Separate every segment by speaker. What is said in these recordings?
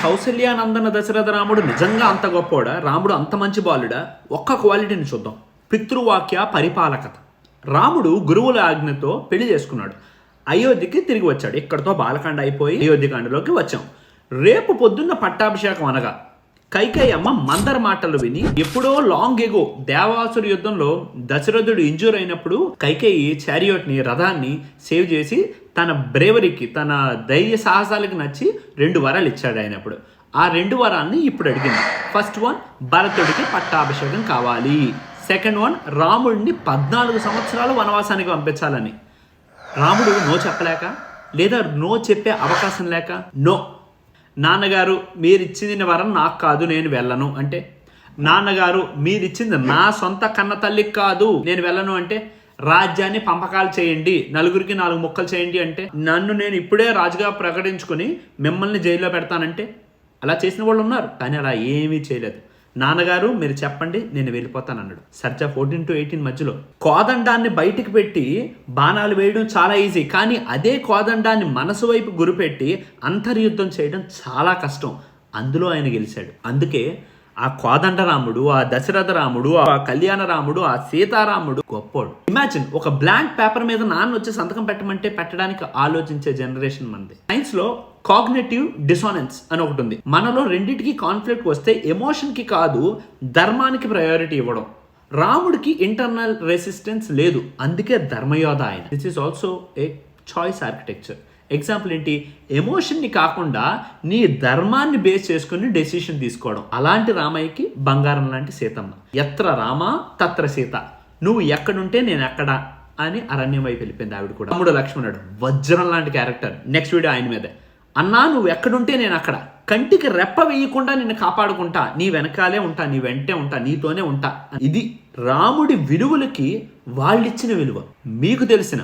Speaker 1: కౌసల్యానందన దశరథ రాముడు నిజంగా అంత గొప్పోడా, రాముడు అంత మంచి బాలుడా? ఒక్క క్వాలిటీని చూద్దాం. పితృవాక్య పరిపాలకత. రాముడు గురువుల ఆజ్ఞతో పెళ్లి చేసుకున్నాడు, అయోధ్యకి తిరిగి వచ్చాడు. ఇక్కడతో బాలకాండ అయిపోయి అయోధ్యకాండలోకి వచ్చాం. రేపు పొద్దున్న పట్టాభిషేకం అనగా కైకేయమ్మ మందర మాటలు విని, ఎప్పుడో లాంగ్ ఎగో దేవాసుర యుద్ధంలో దశరథుడు ఇంజూర్ అయినప్పుడు కైకేయి చారియోట్ని, రథాన్ని సేవ్ చేసి తన బ్రేవరీకి, తన ధైర్య సాహసాలకు నచ్చి 2 వరాలు ఇచ్చాడు ఆయనప్పుడు. ఆ 2 వరాల్ని ఇప్పుడు అడిగింది. ఫస్ట్ వన్, భరతుడికి పట్టాభిషేకం కావాలి. సెకండ్ వన్, రాముడిని 14 సంవత్సరాలు వనవాసానికి పంపించాలని. రాముడు నో చెప్పలేక, లేదా నో చెప్పే అవకాశం లేక, నో నాన్నగారు మీరిచ్చింది వరం నాకు కాదు, నేను వెళ్ళను అంటే, నాన్నగారు మీరిచ్చింది నా సొంత కన్న తల్లికి కాదు, నేను వెళ్ళను అంటే, రాజ్యాన్ని పంపకాలు చేయండి, 4 ముక్కలు చేయండి అంటే, నన్ను నేను ఇప్పుడే రాజుగా ప్రకటించుకొని మిమ్మల్ని జైల్లో పెడతానంటే, అలా చేసిన వాళ్ళు ఉన్నారు. కానీ అలా ఏమీ చేయలేదు. నాన్నగారు మీరు చెప్పండి, నేను వెళ్ళిపోతాను అన్నాడు. సర్జా 14 to 18 మధ్యలో కోదండాన్ని బయటికి పెట్టి బాణాలు వేయడం చాలా ఈజీ, కానీ అదే కోదండాన్ని మనసు వైపు గురిపెట్టి అంతర్యుద్ధం చేయడం చాలా కష్టం. అందులో ఆయన గెలిచాడు. అందుకే ఆ కోదండ రాముడు, ఆ దశరథ రాముడు, ఆ కళ్యాణ రాముడు, ఆ సీతారాముడు గొప్పోడు. ఇమాజిన్, ఒక బ్లాంక్ పేపర్ మీద నాన్న వచ్చి సంతకం పెట్టమంటే పెట్టడానికి ఆలోచించే జనరేషన్ మనది. సైన్స్ లో కాగ్నిటివ్ డిసానెన్స్ అని ఒకటి ఉంది. మనలో రెండింటికి కాన్ఫ్లిక్ట్ వస్తే ఎమోషన్ కి కాదు, ధర్మానికి ప్రయారిటీ ఇవ్వడం. రాముడికి ఇంటర్నల్ రెసిస్టెన్స్ లేదు, అందుకే ధర్మయోధ ఆయన. This is also a choice architecture. Example ఏంటి? ఎమోషన్ని కాకుండా నీ ధర్మాన్ని బేస్ చేసుకుని డెసిషన్ తీసుకోవడం. అలాంటి రామయ్యకి బంగారం లాంటి సీతమ్మ. ఎత్ర రామ తత్ర సీత, నువ్వు ఎక్కడుంటే నేను ఎక్కడ అని అరణ్యం వైపు వెళ్ళిపోయింది ఆవిడ కూడా. రాముడు లక్ష్మణుడు వజ్రం లాంటి క్యారెక్టర్. నెక్స్ట్ వీడియో ఆయన మీదే. అన్నా నువ్వు ఎక్కడుంటే నేను అక్కడ, కంటికి రెప్ప వేయకుండా నిన్ను కాపాడుకుంటా, నీ వెనకాలే ఉంటా, నీ వెంటే ఉంటా, నీతోనే ఉంటా. ఇది రాముడి విలువలకి వాళ్ళిచ్చిన విలువ. మీకు తెలిసిన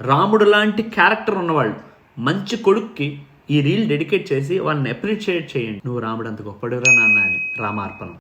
Speaker 1: రాముడు లాంటి క్యారెక్టర్ ఉన్నవాళ్ళు మంచి కొడుక్కి ఈ రీల్ డెడికేట్ చేసి వాళ్ళని అప్రిషియేట్ చేయండి. నువ్వు రాముడు అంత గొప్పడురా నాన్న అని. రామార్పణం.